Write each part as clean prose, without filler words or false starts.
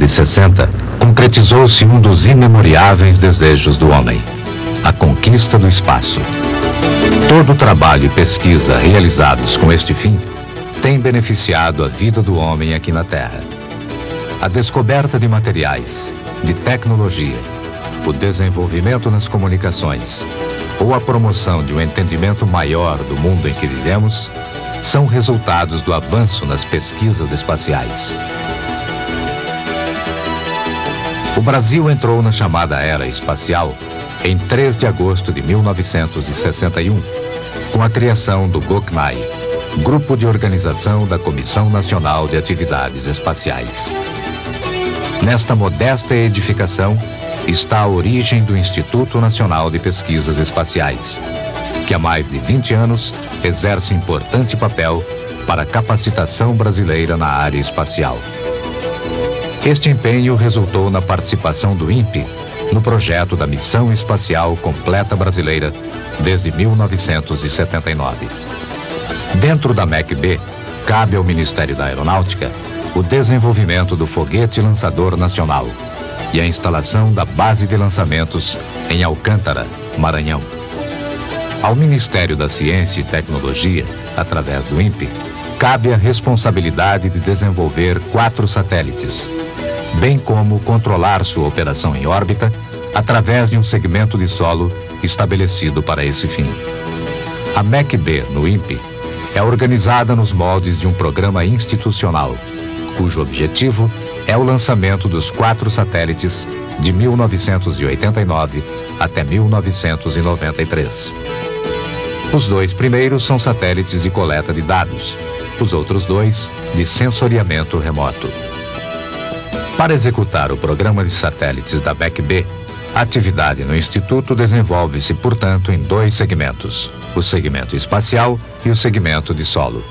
de 60, concretizou-se um dos imemoriáveis desejos do homem: a conquista do espaço. Todo o trabalho e pesquisa realizados com este fim tem beneficiado a vida do homem aqui na Terra. A descoberta de materiais, de tecnologia, o desenvolvimento nas comunicações ou a promoção de um entendimento maior do mundo em que vivemos são resultados do avanço nas pesquisas espaciais. O Brasil entrou na chamada Era Espacial em 3 de agosto de 1961, com a criação do GOCNAI, Grupo de Organização da Comissão Nacional de Atividades Espaciais. Nesta modesta edificação está a origem do Instituto Nacional de Pesquisas Espaciais, que há mais de 20 anos exerce importante papel para a capacitação brasileira na área espacial. Este empenho resultou na participação do INPE no projeto da Missão Espacial Completa Brasileira desde 1979. Dentro da MEC-B, cabe ao Ministério da Aeronáutica o desenvolvimento do foguete lançador nacional e a instalação da base de lançamentos em Alcântara, Maranhão. Ao Ministério da Ciência e Tecnologia, através do INPE, cabe a responsabilidade de desenvolver 4 satélites, bem como controlar sua operação em órbita através de um segmento de solo estabelecido para esse fim. A MEC-B, no INPE, é organizada nos moldes de um programa institucional, cujo objetivo é o lançamento dos 4 satélites de 1989 até 1993. Os 2 primeiros são satélites de coleta de dados, os outros 2 de sensoriamento remoto. Para executar o programa de satélites da MEC-B, a atividade no Instituto desenvolve-se, portanto, em 2 segmentos: o segmento espacial e o segmento de solo.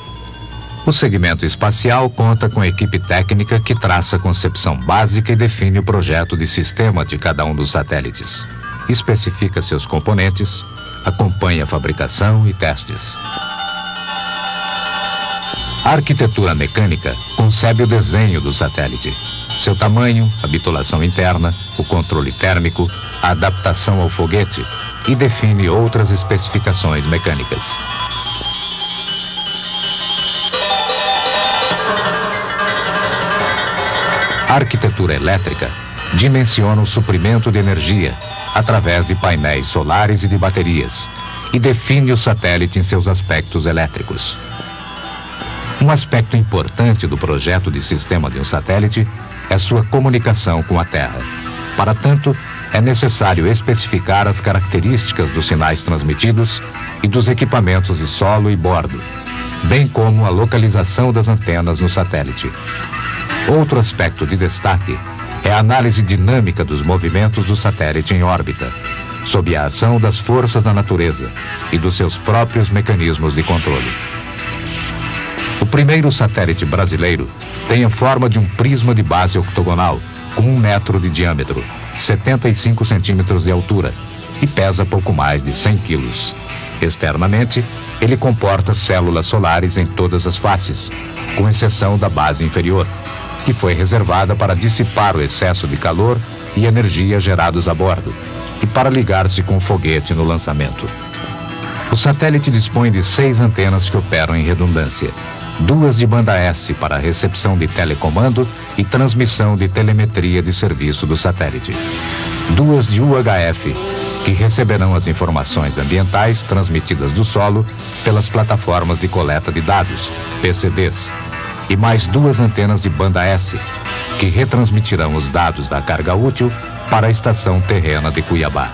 O segmento espacial conta com equipe técnica que traça a concepção básica e define o projeto de sistema de cada um dos satélites, especifica seus componentes, acompanha a fabricação e testes. A arquitetura mecânica concebe o desenho do satélite, seu tamanho, a bitulação interna, o controle térmico, a adaptação ao foguete e define outras especificações mecânicas. A arquitetura elétrica dimensiona o suprimento de energia através de painéis solares e de baterias e define o satélite em seus aspectos elétricos. Um aspecto importante do projeto de sistema de um satélite é sua comunicação com a Terra. Para tanto, é necessário especificar as características dos sinais transmitidos e dos equipamentos de solo e bordo, bem como a localização das antenas no satélite. Outro aspecto de destaque é a análise dinâmica dos movimentos do satélite em órbita, sob a ação das forças da natureza e dos seus próprios mecanismos de controle. O primeiro satélite brasileiro tem a forma de um prisma de base octogonal, com 1 metro de diâmetro, 75 centímetros de altura e pesa pouco mais de 100 quilos. Externamente, ele comporta células solares em todas as faces, com exceção da base inferior, que foi reservada para dissipar o excesso de calor e energia gerados a bordo e para ligar-se com o foguete no lançamento. O satélite dispõe de 6 antenas que operam em redundância, 2 de banda S para recepção de telecomando e transmissão de telemetria de serviço do satélite, 2 de UHF, que receberão as informações ambientais transmitidas do solo pelas plataformas de coleta de dados, PCDs, e mais 2 antenas de banda S, que retransmitirão os dados da carga útil para a estação terrena de Cuiabá.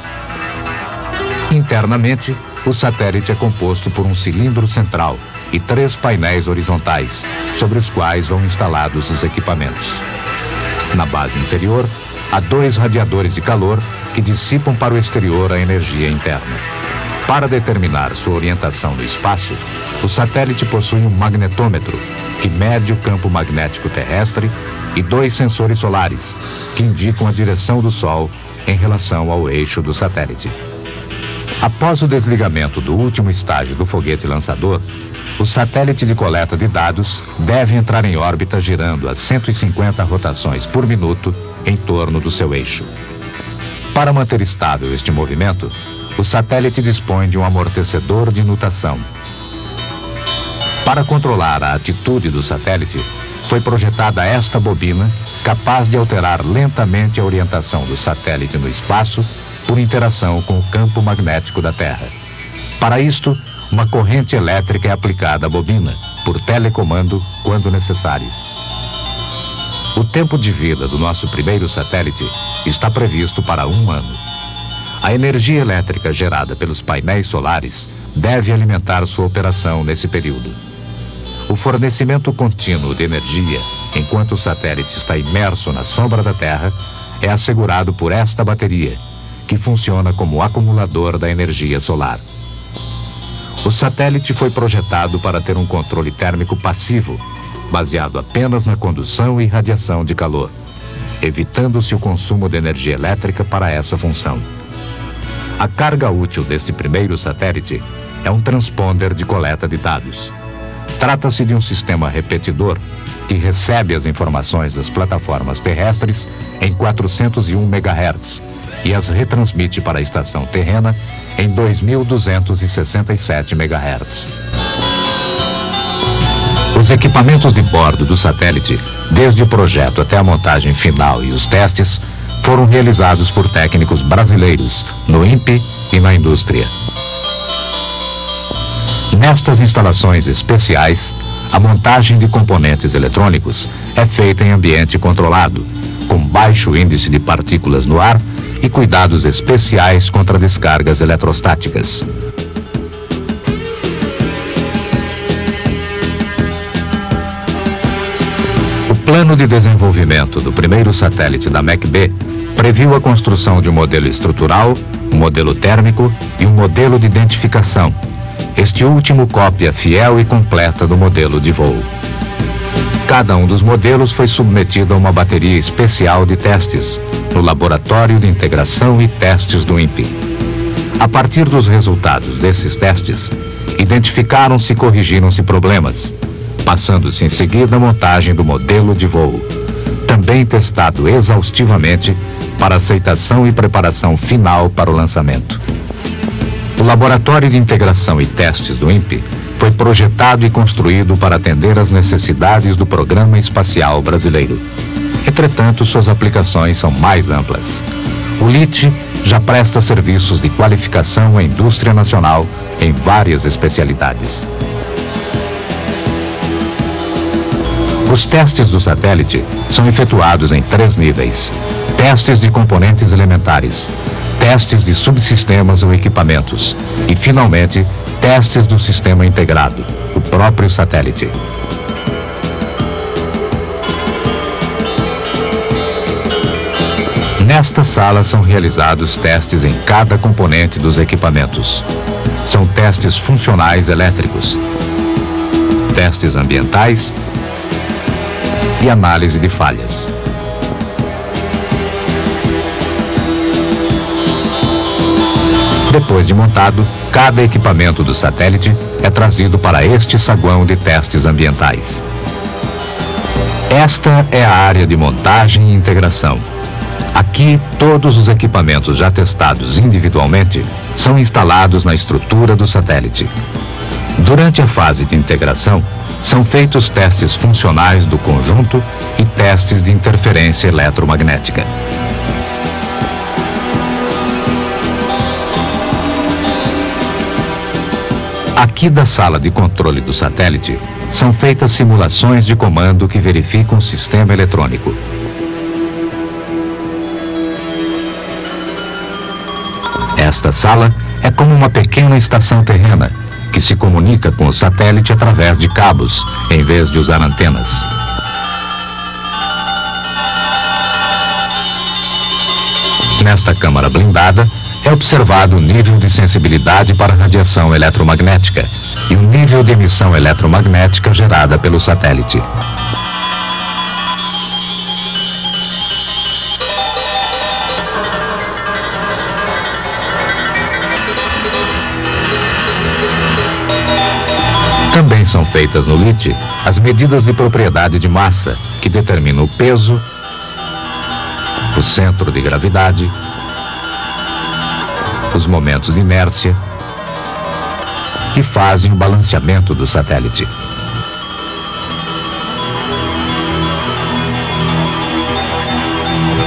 Internamente, o satélite é composto por um cilindro central e 3 painéis horizontais, sobre os quais vão instalados os equipamentos. Na base inferior, há 2 radiadores de calor que dissipam para o exterior a energia interna. Para determinar sua orientação no espaço, o satélite possui um magnetômetro, que mede o campo magnético terrestre, e 2 sensores solares, que indicam a direção do Sol em relação ao eixo do satélite. Após o desligamento do último estágio do foguete lançador, o satélite de coleta de dados deve entrar em órbita girando a 150 rotações por minuto em torno do seu eixo. Para manter estável este movimento, o satélite dispõe de um amortecedor de nutação. Para controlar a atitude do satélite, foi projetada esta bobina capaz de alterar lentamente a orientação do satélite no espaço por interação com o campo magnético da Terra. Para isto, uma corrente elétrica é aplicada à bobina, por telecomando, quando necessário. O tempo de vida do nosso primeiro satélite está previsto para 1 ano. A energia elétrica gerada pelos painéis solares deve alimentar sua operação nesse período. O fornecimento contínuo de energia, enquanto o satélite está imerso na sombra da Terra, é assegurado por esta bateria, que funciona como acumulador da energia solar. O satélite foi projetado para ter um controle térmico passivo, baseado apenas na condução e radiação de calor, evitando-se o consumo de energia elétrica para essa função. A carga útil deste primeiro satélite é um transponder de coleta de dados. Trata-se de um sistema repetidor que recebe as informações das plataformas terrestres em 401 MHz e as retransmite para a estação terrena em 2.267 MHz. Os equipamentos de bordo do satélite, desde o projeto até a montagem final e os testes, foram realizados por técnicos brasileiros no INPE e na indústria. Nestas instalações especiais, a montagem de componentes eletrônicos é feita em ambiente controlado, com baixo índice de partículas no ar e cuidados especiais contra descargas eletrostáticas. O plano de desenvolvimento do primeiro satélite da MEC-B previu a construção de um modelo estrutural, um modelo térmico e um modelo de identificação. Este último cópia fiel e completa do modelo de voo. Cada um dos modelos foi submetido a uma bateria especial de testes, no Laboratório de Integração e Testes do INPE. A partir dos resultados desses testes, identificaram-se e corrigiram-se problemas, passando-se em seguida a montagem do modelo de voo, também testado exaustivamente para aceitação e preparação final para o lançamento. O Laboratório de Integração e Testes do INPE foi projetado e construído para atender às necessidades do Programa Espacial Brasileiro. Entretanto, suas aplicações são mais amplas. O LIT já presta serviços de qualificação à indústria nacional em várias especialidades. Os testes do satélite são efetuados em 3 níveis: testes de componentes elementares, testes de subsistemas ou equipamentos e, finalmente, testes do sistema integrado, o próprio satélite. Nesta sala são realizados testes em cada componente dos equipamentos. São testes funcionais elétricos, testes ambientais e análise de falhas. Depois de montado, cada equipamento do satélite é trazido para este saguão de testes ambientais. Esta é a área de montagem e integração. Aqui, todos os equipamentos já testados individualmente são instalados na estrutura do satélite. Durante a fase de integração, são feitos testes funcionais do conjunto e testes de interferência eletromagnética. Aqui da sala de controle do satélite, são feitas simulações de comando que verificam o sistema eletrônico. Esta sala é como uma pequena estação terrena, que se comunica com o satélite através de cabos, em vez de usar antenas. Nesta câmara blindada, é observado o nível de sensibilidade para radiação eletromagnética e o nível de emissão eletromagnética gerada pelo satélite. Também são feitas no LIT as medidas de propriedade de massa, que determinam o peso, o centro de gravidade, os momentos de inércia e fazem o balanceamento do satélite.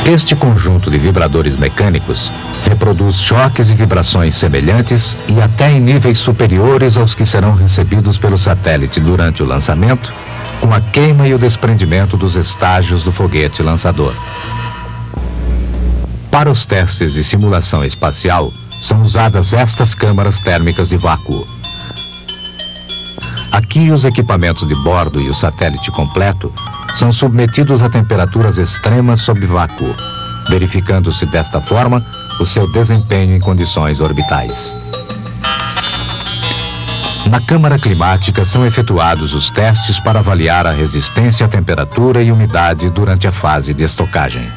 Este conjunto de vibradores mecânicos reproduz choques e vibrações semelhantes e até em níveis superiores aos que serão recebidos pelo satélite durante o lançamento, com a queima e o desprendimento dos estágios do foguete lançador. Para os testes de simulação espacial, são usadas estas câmaras térmicas de vácuo. Aqui, os equipamentos de bordo e o satélite completo são submetidos a temperaturas extremas sob vácuo, verificando-se desta forma o seu desempenho em condições orbitais. Na câmara climática são efetuados os testes para avaliar a resistência à temperatura e umidade durante a fase de estocagem.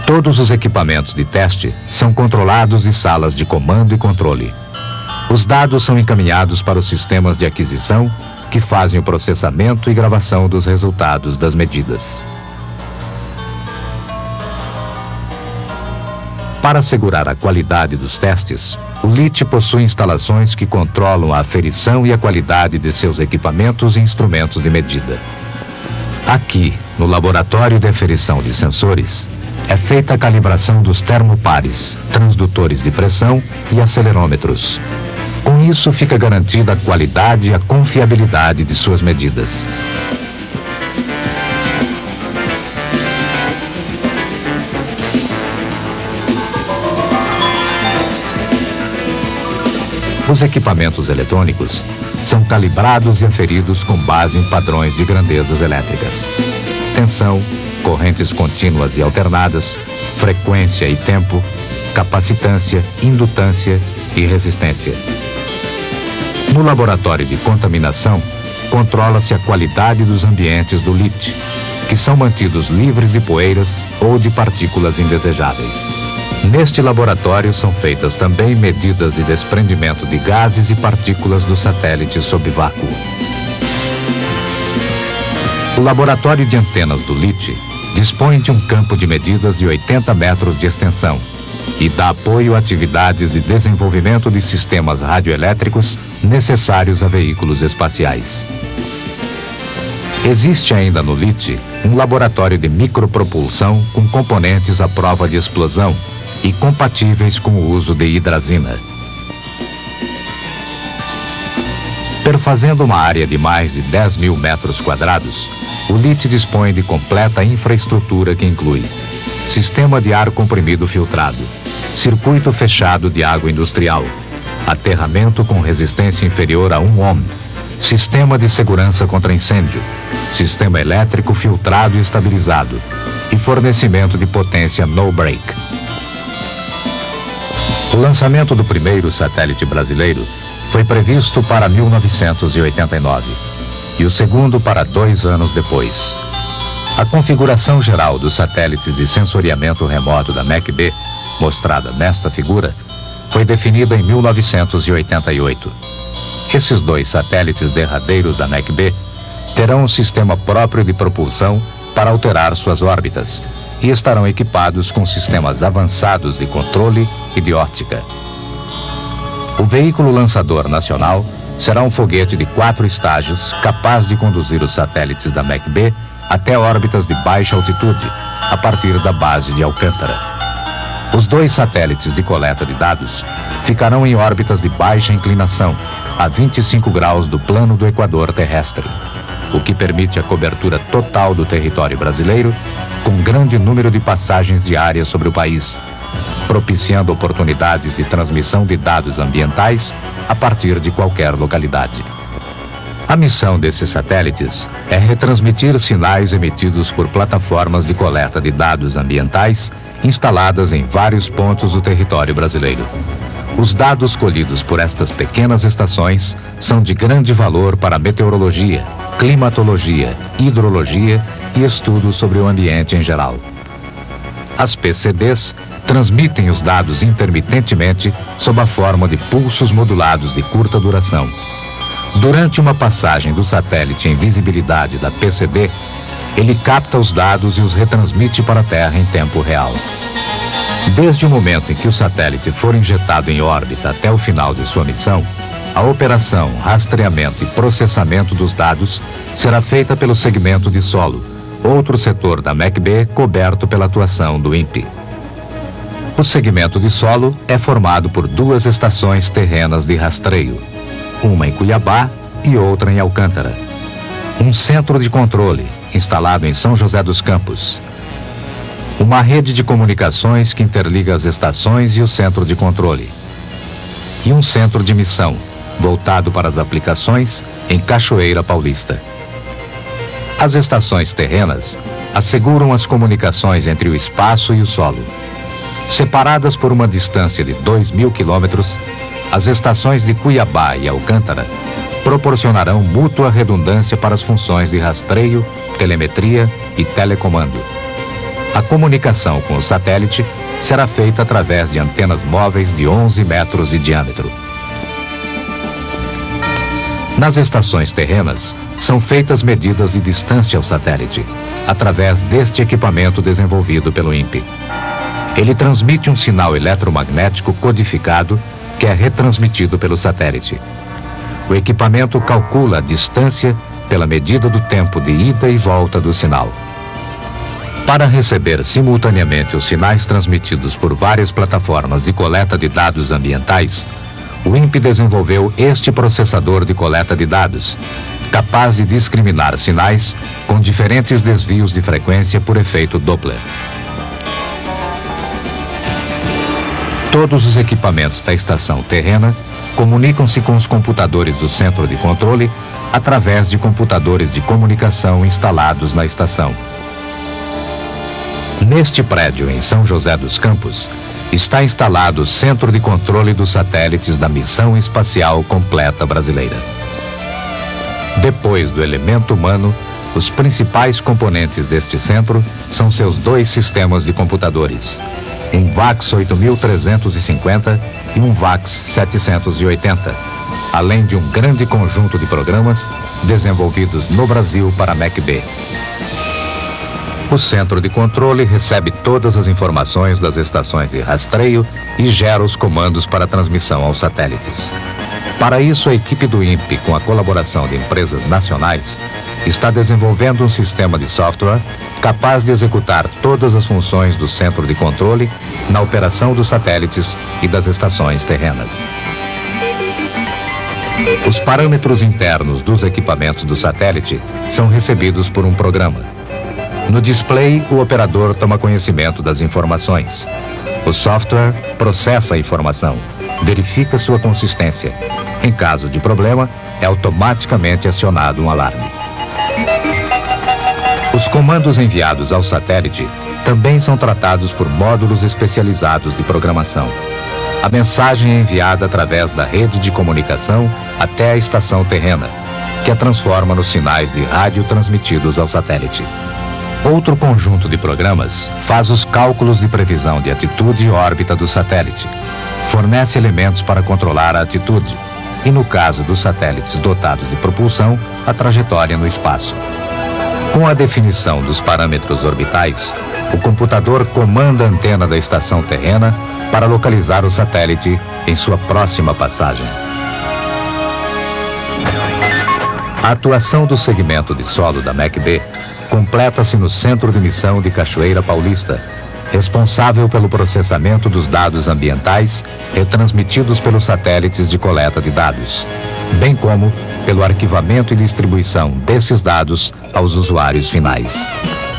Todos os equipamentos de teste são controlados de salas de comando e controle. Os dados são encaminhados para os sistemas de aquisição, que fazem o processamento e gravação dos resultados das medidas. Para assegurar a qualidade dos testes, o LIT possui instalações que controlam a aferição e a qualidade de seus equipamentos e instrumentos de medida. Aqui, no laboratório de aferição de sensores, é feita a calibração dos termopares, transdutores de pressão e acelerômetros. Com isso, fica garantida a qualidade e a confiabilidade de suas medidas. Os equipamentos eletrônicos são calibrados e aferidos com base em padrões de grandezas elétricas: tensão, correntes contínuas e alternadas, frequência e tempo, capacitância, indutância e resistência. No laboratório de contaminação, controla-se a qualidade dos ambientes do LIT, que são mantidos livres de poeiras ou de partículas indesejáveis. Neste laboratório são feitas também medidas de desprendimento de gases e partículas do satélite sob vácuo. O laboratório de antenas do LIT dispõe de um campo de medidas de 80 metros de extensão e dá apoio a atividades de desenvolvimento de sistemas radioelétricos necessários a veículos espaciais. Existe ainda no LIT um laboratório de micropropulsão com componentes à prova de explosão e compatíveis com o uso de hidrazina. Perfazendo uma área de mais de 10.000 metros quadrados, o LIT dispõe de completa infraestrutura que inclui sistema de ar comprimido filtrado, circuito fechado de água industrial, aterramento com resistência inferior a 1 ohm, sistema de segurança contra incêndio, sistema elétrico filtrado e estabilizado e fornecimento de potência no-break. O lançamento do primeiro satélite brasileiro foi previsto para 1989 e o segundo para 2 anos depois. A configuração geral dos satélites de sensoriamento remoto da MEC-B, mostrada nesta figura, foi definida em 1988. Esses 2 satélites derradeiros da MEC-B terão um sistema próprio de propulsão para alterar suas órbitas e estarão equipados com sistemas avançados de controle e de óptica. O veículo lançador nacional será um foguete de 4 estágios capaz de conduzir os satélites da MEC-B até órbitas de baixa altitude, a partir da base de Alcântara. Os 2 satélites de coleta de dados ficarão em órbitas de baixa inclinação, a 25 graus do plano do equador terrestre, o que permite a cobertura total do território brasileiro, com grande número de passagens diárias sobre o país, propiciando oportunidades de transmissão de dados ambientais a partir de qualquer localidade. A missão desses satélites é retransmitir sinais emitidos por plataformas de coleta de dados ambientais instaladas em vários pontos do território brasileiro. Os dados colhidos por estas pequenas estações são de grande valor para a meteorologia, climatologia, hidrologia e estudos sobre o ambiente em geral. As PCDs transmitem os dados intermitentemente sob a forma de pulsos modulados de curta duração. Durante uma passagem do satélite em visibilidade da PCD, ele capta os dados e os retransmite para a Terra em tempo real. Desde o momento em que o satélite for injetado em órbita até o final de sua missão, a operação, rastreamento e processamento dos dados será feita pelo segmento de solo, outro setor da MEC-B coberto pela atuação do INPE. O segmento de solo é formado por duas estações terrenas de rastreio, uma em Cuiabá e outra em Alcântara. Um centro de controle, instalado em São José dos Campos. Uma rede de comunicações que interliga as estações e o centro de controle. E um centro de missão, voltado para as aplicações em Cachoeira Paulista. As estações terrenas asseguram as comunicações entre o espaço e o solo. Separadas por uma distância de 2.000 quilômetros, as estações de Cuiabá e Alcântara proporcionarão mútua redundância para as funções de rastreio, telemetria e telecomando. A comunicação com o satélite será feita através de antenas móveis de 11 metros de diâmetro. Nas estações terrenas, são feitas medidas de distância ao satélite, através deste equipamento desenvolvido pelo INPE. Ele transmite um sinal eletromagnético codificado que é retransmitido pelo satélite. O equipamento calcula a distância pela medida do tempo de ida e volta do sinal. Para receber simultaneamente os sinais transmitidos por várias plataformas de coleta de dados ambientais, o INPE desenvolveu este processador de coleta de dados, capaz de discriminar sinais com diferentes desvios de frequência por efeito Doppler. Todos os equipamentos da estação terrena comunicam-se com os computadores do centro de controle através de computadores de comunicação instalados na estação. Neste prédio, em São José dos Campos, está instalado o Centro de Controle dos Satélites da Missão Espacial Completa Brasileira. Depois do elemento humano, os principais componentes deste centro são seus dois sistemas de computadores, um VAX 8350 e um VAX 780, além de um grande conjunto de programas desenvolvidos no Brasil para a MEC-B. O centro de controle recebe todas as informações das estações de rastreio e gera os comandos para transmissão aos satélites. Para isso, a equipe do INPE, com a colaboração de empresas nacionais, está desenvolvendo um sistema de software capaz de executar todas as funções do centro de controle na operação dos satélites e das estações terrenas. Os parâmetros internos dos equipamentos do satélite são recebidos por um programa. No display, o operador toma conhecimento das informações. O software processa a informação, verifica sua consistência. Em caso de problema, é automaticamente acionado um alarme. Os comandos enviados ao satélite também são tratados por módulos especializados de programação. A mensagem é enviada através da rede de comunicação até a estação terrena, que a transforma nos sinais de rádio transmitidos ao satélite. Outro conjunto de programas faz os cálculos de previsão de atitude e órbita do satélite, fornece elementos para controlar a atitude e, no caso dos satélites dotados de propulsão, a trajetória no espaço. Com a definição dos parâmetros orbitais, o computador comanda a antena da estação terrena para localizar o satélite em sua próxima passagem. A atuação do segmento de solo da MEC-B completa-se no Centro de Missão de Cachoeira Paulista, responsável pelo processamento dos dados ambientais retransmitidos pelos satélites de coleta de dados, bem como pelo arquivamento e distribuição desses dados aos usuários finais.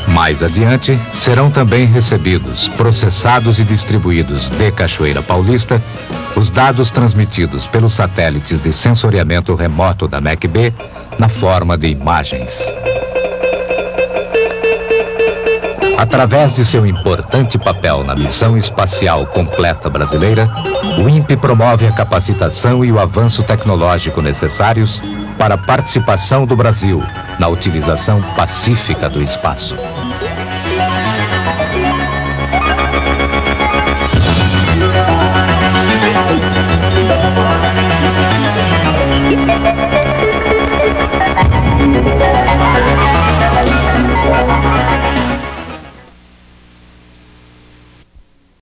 Mais adiante, serão também recebidos, processados e distribuídos de Cachoeira Paulista os dados transmitidos pelos satélites de sensoriamento remoto da MEC-B na forma de imagens. Através de seu importante papel na Missão Espacial Completa Brasileira, o INPE promove a capacitação e o avanço tecnológico necessários para a participação do Brasil na utilização pacífica do espaço.